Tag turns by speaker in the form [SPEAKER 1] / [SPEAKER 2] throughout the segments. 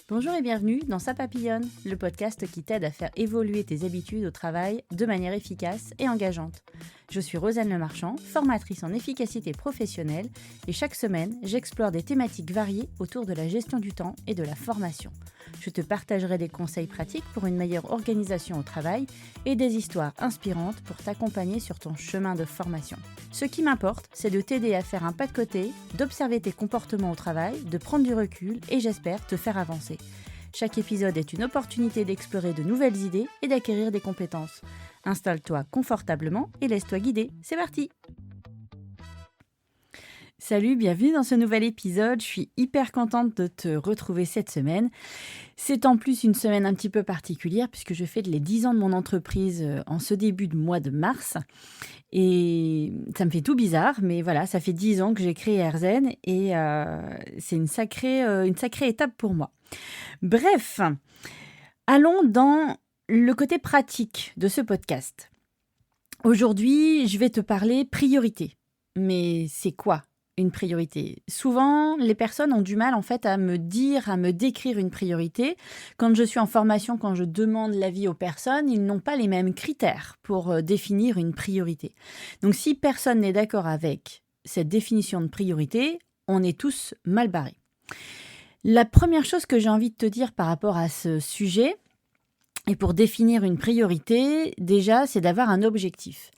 [SPEAKER 1] Bonjour et bienvenue dans Ça Papillonne, le podcast qui t'aide à faire évoluer tes habitudes au travail de manière efficace et engageante. Je suis Rosanne Lemarchand, formatrice en efficacité professionnelle et chaque semaine, j'explore des thématiques variées autour de la gestion du temps et de la formation. Je te partagerai des conseils pratiques pour une meilleure organisation au travail et des histoires inspirantes pour t'accompagner sur ton chemin de formation. Ce qui m'importe, c'est de t'aider à faire un pas de côté, d'observer tes comportements au travail, de prendre du recul et j'espère te faire avancer. Chaque épisode est une opportunité d'explorer de nouvelles idées et d'acquérir des compétences. Installe-toi confortablement et laisse-toi guider. C'est parti! Salut, bienvenue dans ce nouvel épisode. Je suis hyper contente de te retrouver cette semaine. C'est en plus une semaine un petit peu particulière puisque je fête les 10 ans de mon entreprise en ce début de mois de mars. Et ça me fait tout bizarre, mais voilà, ça fait 10 ans que j'ai créé AirZen et c'est une sacrée étape pour moi. Bref, allons dans le côté pratique de ce podcast. Aujourd'hui, je vais te parler priorité. Mais c'est quoi une priorité? Souvent, les personnes ont du mal en fait à me décrire une priorité. Quand je suis en formation, quand je demande l'avis aux personnes, ils n'ont pas les mêmes critères pour définir une priorité. Donc si personne n'est d'accord avec cette définition de priorité, on est tous mal barrés. La première chose que j'ai envie de te dire par rapport à ce sujet, et pour définir une priorité, déjà, c'est d'avoir un objectif.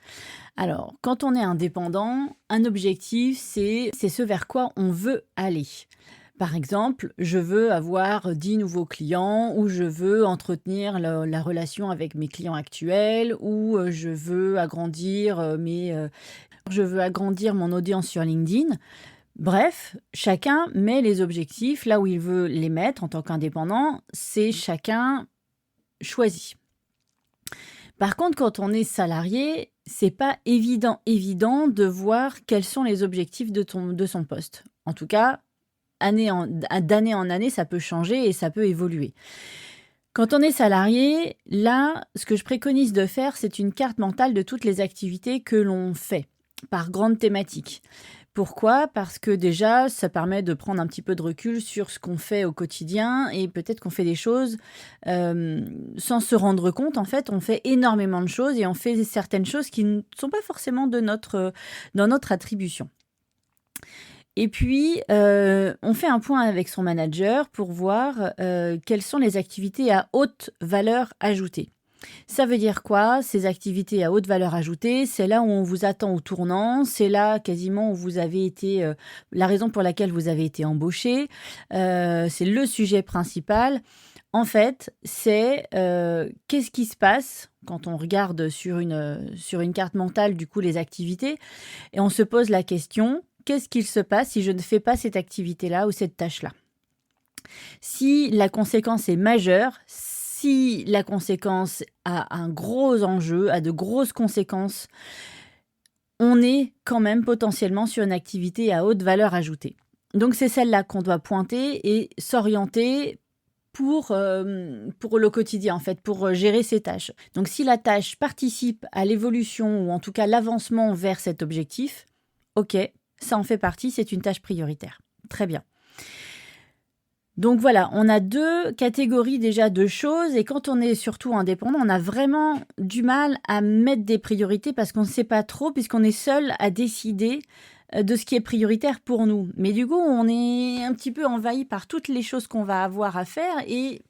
[SPEAKER 1] Alors, quand on est indépendant, un objectif, c'est ce vers quoi on veut aller. Par exemple, je veux avoir 10 nouveaux clients, ou je veux entretenir la relation avec mes clients actuels, ou je veux agrandir mon audience sur LinkedIn. Bref, chacun met les objectifs là où il veut les mettre en tant qu'indépendant, c'est chacun choisi. Par contre, quand on est salarié, c'est pas évident de voir quels sont les objectifs de son poste. En tout cas, d'année en année, ça peut changer et ça peut évoluer. Quand on est salarié, là, ce que je préconise de faire, c'est une carte mentale de toutes les activités que l'on fait, par grande thématique. Pourquoi ? Parce que déjà, ça permet de prendre un petit peu de recul sur ce qu'on fait au quotidien et peut-être qu'on fait des choses sans se rendre compte. En fait, on fait énormément de choses et on fait certaines choses qui ne sont pas forcément dans notre attribution. Et puis, on fait un point avec son manager pour voir quelles sont les activités à haute valeur ajoutée. Ça veut dire quoi? Ces activités à haute valeur ajoutée, c'est là où on vous attend au tournant, c'est là quasiment où vous avez été, la raison pour laquelle vous avez été embauché, c'est le sujet principal. En fait, c'est qu'est-ce qui se passe quand on regarde sur une carte mentale du coup les activités et on se pose la question, qu'est-ce qu'il se passe si je ne fais pas cette activité-là ou cette tâche-là? Si la conséquence est majeure, si la conséquence a un gros enjeu, a de grosses conséquences, on est quand même potentiellement sur une activité à haute valeur ajoutée. Donc c'est celle-là qu'on doit pointer et s'orienter pour le quotidien, en fait, pour gérer ces tâches. Donc si la tâche participe à l'évolution ou en tout cas l'avancement vers cet objectif, ok, ça en fait partie, c'est une tâche prioritaire. Très bien. Donc voilà, on a deux catégories déjà de choses et quand on est surtout indépendant, on a vraiment du mal à mettre des priorités parce qu'on ne sait pas trop puisqu'on est seul à décider de ce qui est prioritaire pour nous. Mais du coup, on est un petit peu envahi par toutes les choses qu'on va avoir à faire et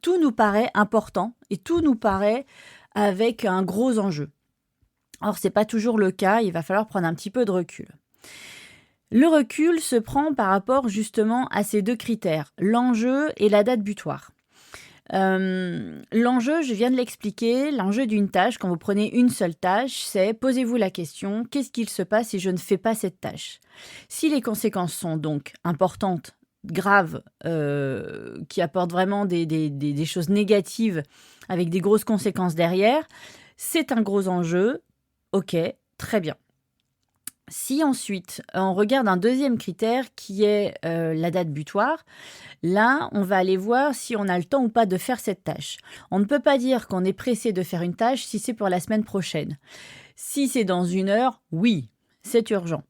[SPEAKER 1] tout nous paraît important et tout nous paraît avec un gros enjeu. Or, c'est pas toujours le cas, il va falloir prendre un petit peu de recul. Le recul se prend par rapport justement à ces deux critères, l'enjeu et la date butoir. L'enjeu, je viens de l'expliquer, l'enjeu d'une tâche, quand vous prenez une seule tâche, c'est posez-vous la question, qu'est-ce qu'il se passe si je ne fais pas cette tâche? Si les conséquences sont donc importantes, graves, qui apportent vraiment des choses négatives avec des grosses conséquences derrière, c'est un gros enjeu, ok, très bien. Si ensuite, on regarde un deuxième critère qui est la date butoir, là, on va aller voir si on a le temps ou pas de faire cette tâche. On ne peut pas dire qu'on est pressé de faire une tâche si c'est pour la semaine prochaine. Si c'est dans 1 heure, oui, c'est urgent.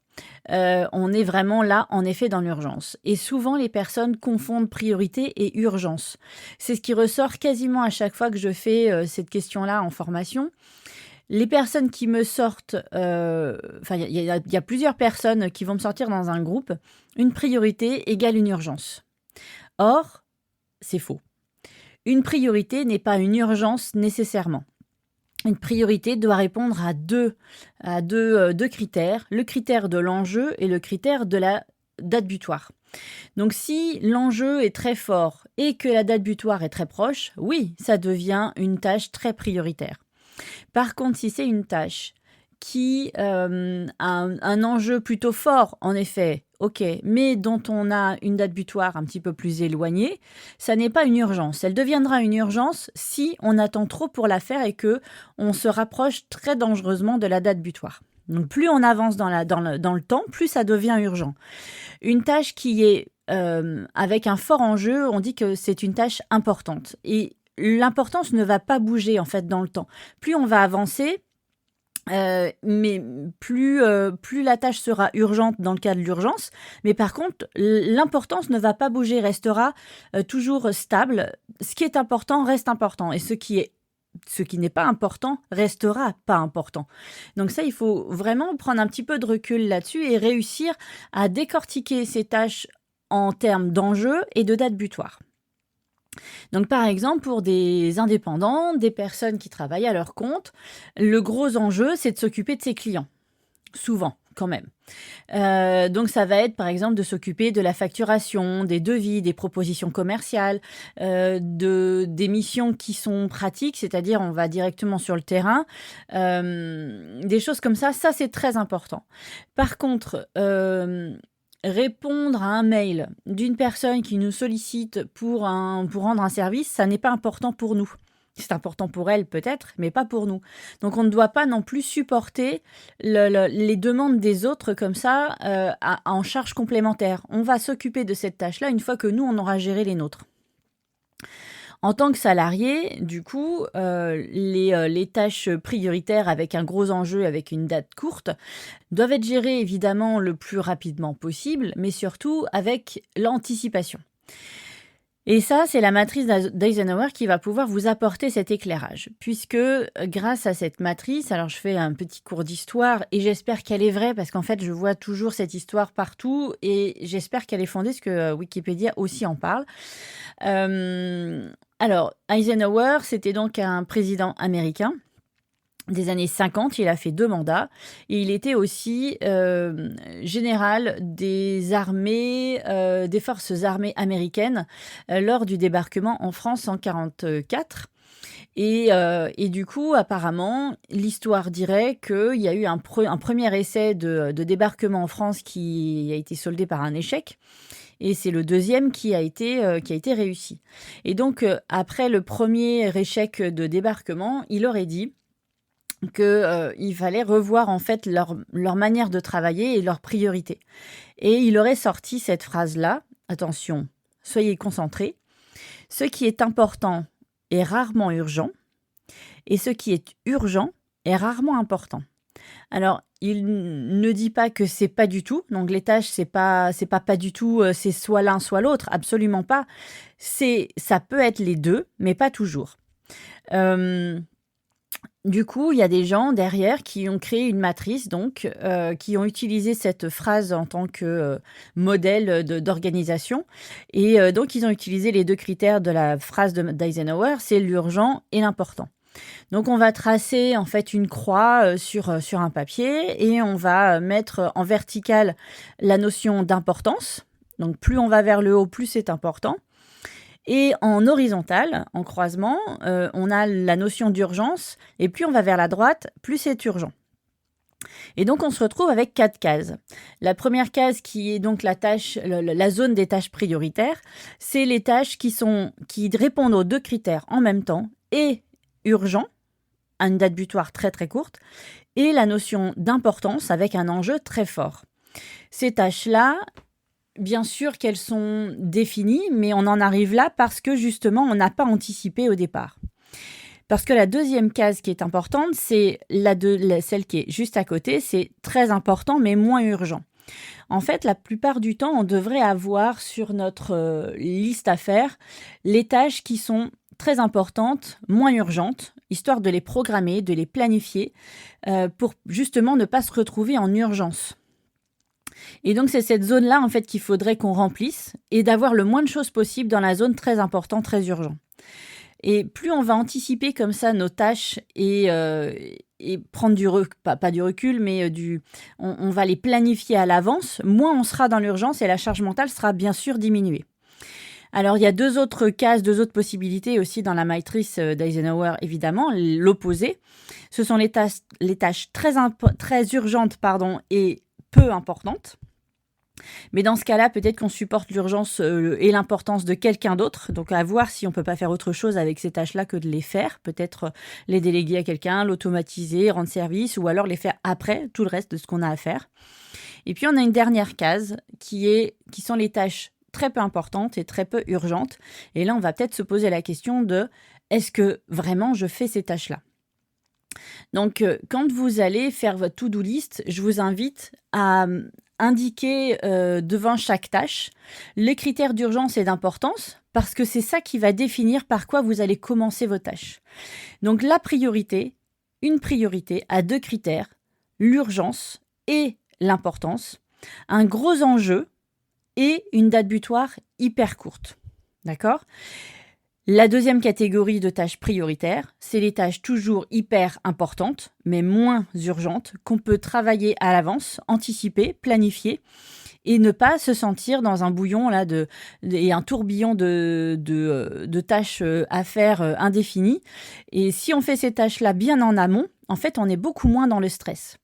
[SPEAKER 1] on est vraiment là, en effet, dans l'urgence. Et souvent, les personnes confondent priorité et urgence. C'est ce qui ressort quasiment à chaque fois que je fais cette question-là en formation. Les personnes qui me sortent, enfin, il y a plusieurs personnes qui vont me sortir dans un groupe, une priorité égale une urgence. Or, c'est faux. Une priorité n'est pas une urgence nécessairement. Une priorité doit répondre à deux critères, le critère de l'enjeu et le critère de la date butoir. Donc si l'enjeu est très fort et que la date butoir est très proche, oui, ça devient une tâche très prioritaire. Par contre, si c'est une tâche qui a un enjeu plutôt fort, en effet, ok, mais dont on a une date butoir un petit peu plus éloignée, ça n'est pas une urgence. Elle deviendra une urgence si on attend trop pour la faire et que on se rapproche très dangereusement de la date butoir. Donc plus on avance dans le temps, plus ça devient urgent. Une tâche qui est avec un fort enjeu, on dit que c'est une tâche importante. Et l'importance ne va pas bouger en fait dans le temps. Plus on va avancer, mais plus la tâche sera urgente dans le cas de l'urgence. Mais par contre, l'importance ne va pas bouger, restera toujours stable. Ce qui est important reste important. Et ce qui n'est pas important restera pas important. Donc ça, il faut vraiment prendre un petit peu de recul là-dessus et réussir à décortiquer ces tâches en termes d'enjeux et de date butoir. Donc par exemple, pour des indépendants, des personnes qui travaillent à leur compte, le gros enjeu, c'est de s'occuper de ses clients. Souvent, quand même. Donc ça va être par exemple de s'occuper de la facturation, des devis, des propositions commerciales, des missions qui sont pratiques, c'est-à-dire on va directement sur le terrain, des choses comme ça c'est très important. Par contre, répondre à un mail d'une personne qui nous sollicite pour rendre un service, ça n'est pas important pour nous. C'est important pour elle peut-être, mais pas pour nous. Donc on ne doit pas non plus supporter les demandes des autres comme ça en charge complémentaire. On va s'occuper de cette tâche-là une fois que nous, on aura géré les nôtres. En tant que salarié, du coup, les tâches prioritaires avec un gros enjeu, avec une date courte, doivent être gérées évidemment le plus rapidement possible, mais surtout avec l'anticipation. Et ça, c'est la matrice d'Eisenhower qui va pouvoir vous apporter cet éclairage. Puisque grâce à cette matrice, alors je fais un petit cours d'histoire et j'espère qu'elle est vraie parce qu'en fait, je vois toujours cette histoire partout et j'espère qu'elle est fondée parce que Wikipédia aussi en parle. Alors, Eisenhower, c'était donc un président américain des années 50, il a fait 2 mandats et il était aussi général des armées, des forces armées américaines lors du débarquement en France en 1944. Et du coup, apparemment, l'histoire dirait qu'il y a eu un premier essai de débarquement en France qui a été soldé par un échec. Et c'est le deuxième qui a été réussi. Et donc, après le premier échec de débarquement, il aurait dit qu'il fallait revoir en fait leur manière de travailler et leurs priorités. Et il aurait sorti cette phrase-là, attention, soyez concentrés, ce qui est important est rarement urgent, et ce qui est urgent est rarement important. Alors, il ne dit pas que c'est pas du tout, donc les tâches, c'est pas du tout, c'est soit l'un, soit l'autre, absolument pas. Ça peut être les deux, mais pas toujours. Du coup, il y a des gens derrière qui ont créé une matrice, donc, qui ont utilisé cette phrase en tant que modèle d'organisation. Et donc, ils ont utilisé les 2 critères de la phrase d'Eisenhower, c'est l'urgent et l'important. Donc, on va tracer en fait une croix sur un papier et on va mettre en verticale la notion d'importance. Donc, plus on va vers le haut, plus c'est important. Et en horizontal, en croisement, on a la notion d'urgence, et plus on va vers la droite, plus c'est urgent. Et donc, on se retrouve avec 4 cases. La première case qui est donc la zone des tâches prioritaires, c'est les tâches qui répondent aux 2 critères en même temps, et urgent, à une date butoir très très courte, et la notion d'importance avec un enjeu très fort. Ces tâches-là, bien sûr qu'elles sont définies, mais on en arrive là parce que justement, on n'a pas anticipé au départ. Parce que la deuxième case qui est importante, c'est celle qui est juste à côté, c'est très important mais moins urgent. En fait, la plupart du temps, on devrait avoir sur notre liste à faire les tâches qui sont très importantes, moins urgentes, histoire de les programmer, de les planifier, pour justement ne pas se retrouver en urgence. Et donc, c'est cette zone-là, en fait, qu'il faudrait qu'on remplisse et d'avoir le moins de choses possible dans la zone très importante, très urgente. Et plus on va anticiper comme ça nos tâches et prendre du recul, pas du recul, mais on va les planifier à l'avance, moins on sera dans l'urgence et la charge mentale sera bien sûr diminuée. Alors, il y a deux autres possibilités aussi dans la matrice d'Eisenhower, évidemment, l'opposé. Ce sont les tâches très urgentes et peu importantes. Mais dans ce cas-là, peut-être qu'on supporte l'urgence et l'importance de quelqu'un d'autre. Donc, à voir si on ne peut pas faire autre chose avec ces tâches-là que de les faire. Peut-être les déléguer à quelqu'un, l'automatiser, rendre service, ou alors les faire après tout le reste de ce qu'on a à faire. Et puis, on a une dernière case qui sont les tâches très peu importantes et très peu urgentes. Et là, on va peut-être se poser la question de est-ce que vraiment je fais ces tâches-là ? Donc, quand vous allez faire votre to-do list, je vous invite à indiquer devant chaque tâche les critères d'urgence et d'importance, parce que c'est ça qui va définir par quoi vous allez commencer vos tâches. Donc, une priorité a deux critères, l'urgence et l'importance, un gros enjeu et une date butoir hyper courte. D'accord ? La deuxième catégorie de tâches prioritaires, c'est les tâches toujours hyper importantes, mais moins urgentes, qu'on peut travailler à l'avance, anticiper, planifier, et ne pas se sentir dans un bouillon là et un tourbillon de tâches à faire indéfinies. Et si on fait ces tâches-là bien en amont, en fait, on est beaucoup moins dans le stress.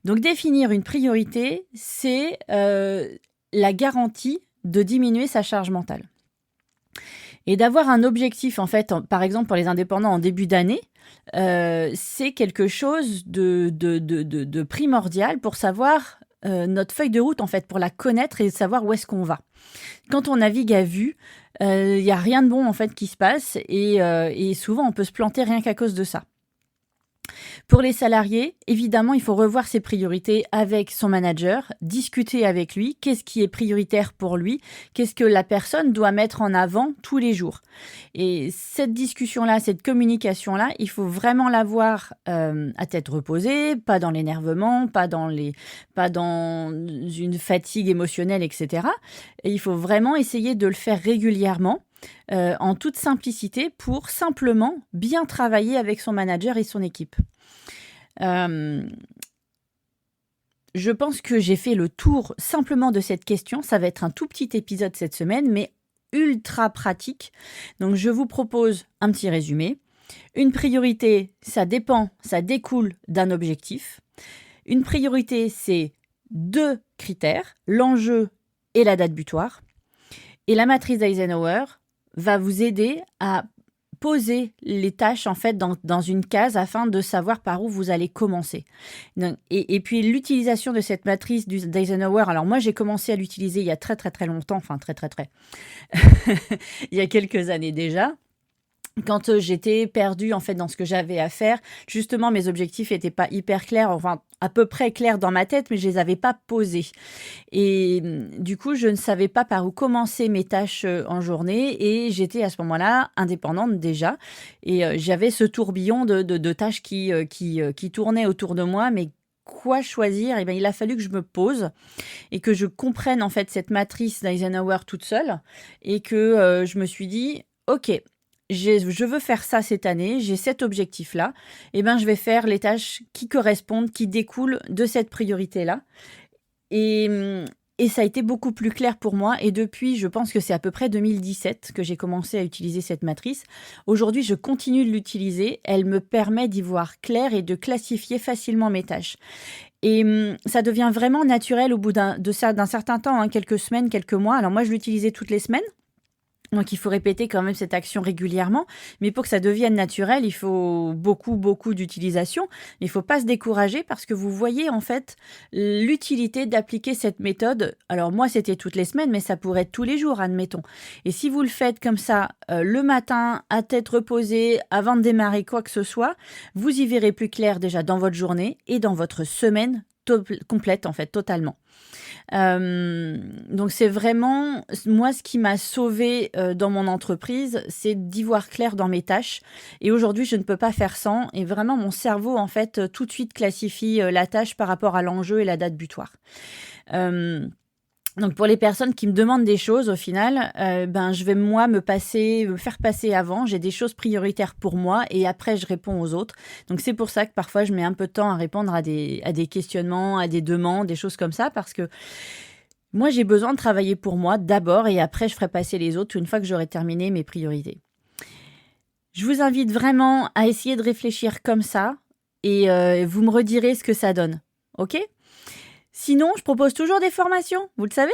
[SPEAKER 1] Donc, définir une priorité, c'est la garantie de diminuer sa charge mentale. Et d'avoir un objectif, en fait, par exemple pour les indépendants en début d'année, c'est quelque chose de primordial pour savoir notre feuille de route, en fait, pour la connaître et savoir où est-ce qu'on va. Quand on navigue à vue, il n'y a rien de bon, en fait, qui se passe et souvent on peut se planter rien qu'à cause de ça. Pour les salariés, évidemment, il faut revoir ses priorités avec son manager, discuter avec lui, qu'est-ce qui est prioritaire pour lui, qu'est-ce que la personne doit mettre en avant tous les jours. Et cette discussion-là, cette communication-là, il faut vraiment l'avoir à tête reposée, pas dans l'énervement, pas dans une fatigue émotionnelle, etc. Et il faut vraiment essayer de le faire régulièrement. En toute simplicité pour simplement bien travailler avec son manager et son équipe. Je pense que j'ai fait le tour simplement de cette question. Ça va être un tout petit épisode cette semaine, mais ultra pratique. Donc, je vous propose un petit résumé. Une priorité, ça découle d'un objectif. Une priorité, c'est deux critères, l'enjeu et la date butoir. Et la matrice d'Eisenhower va vous aider à poser les tâches en fait dans une case afin de savoir par où vous allez commencer. Donc, et puis l'utilisation de cette matrice d'Eisenhower, alors moi j'ai commencé à l'utiliser il y a très longtemps, enfin très il y a quelques années déjà. Quand j'étais perdue en fait dans ce que j'avais à faire, justement mes objectifs n'étaient pas hyper clairs, enfin à peu près clairs dans ma tête, mais je les avais pas posés. Et du coup, je ne savais pas par où commencer mes tâches en journée et j'étais à ce moment-là indépendante déjà. Et j'avais ce tourbillon de tâches qui tournaient autour de moi, mais quoi choisir? Eh bien, il a fallu que je me pose et que je comprenne en fait cette matrice d'Eisenhower toute seule et que je me suis dit, ok, je veux faire ça cette année, j'ai cet objectif-là, et ben je vais faire les tâches qui correspondent, qui découlent de cette priorité-là. Et ça a été beaucoup plus clair pour moi. Et depuis, je pense que c'est à peu près 2017 que j'ai commencé à utiliser cette matrice. Aujourd'hui, je continue de l'utiliser. Elle me permet d'y voir clair et de classifier facilement mes tâches. Et ça devient vraiment naturel au bout d'un certain temps, hein, quelques semaines, quelques mois. Alors moi, je l'utilisais toutes les semaines. Donc, il faut répéter quand même cette action régulièrement. Mais pour que ça devienne naturel, il faut beaucoup d'utilisation. Il ne faut pas se décourager parce que vous voyez en fait l'utilité d'appliquer cette méthode. Alors moi, c'était toutes les semaines, mais ça pourrait être tous les jours, admettons. Et si vous le faites comme ça, le matin, à tête reposée, avant de démarrer quoi que ce soit, vous y verrez plus clair déjà dans votre journée et dans votre semaine complète, en fait, totalement. Donc c'est vraiment, moi, ce qui m'a sauvée dans mon entreprise, c'est d'y voir clair dans mes tâches. Et aujourd'hui, je ne peux pas faire sans. Et vraiment, mon cerveau, en fait, tout de suite classifie la tâche par rapport à l'enjeu et la date butoir. Donc pour les personnes qui me demandent des choses, au final, je vais moi me faire passer avant. J'ai des choses prioritaires pour moi et après je réponds aux autres. Donc c'est pour ça que parfois je mets un peu de temps à répondre à des questionnements, à des demandes, des choses comme ça, parce que moi j'ai besoin de travailler pour moi d'abord et après je ferai passer les autres une fois que j'aurai terminé mes priorités. Je vous invite vraiment à essayer de réfléchir comme ça et vous me redirez ce que ça donne. Ok ? Sinon, je propose toujours des formations, vous le savez ?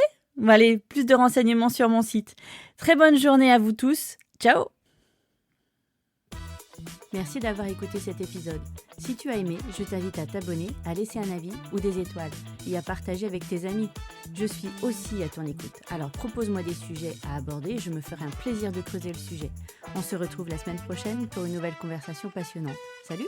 [SPEAKER 1] Allez, plus de renseignements sur mon site. Très bonne journée à vous tous. Ciao ! Merci d'avoir écouté cet épisode. Si tu as aimé, je t'invite à t'abonner, à laisser un avis ou des étoiles et à partager avec tes amis. Je suis aussi à ton écoute. Alors propose-moi des sujets à aborder, je me ferai un plaisir de creuser le sujet. On se retrouve la semaine prochaine pour une nouvelle conversation passionnante. Salut !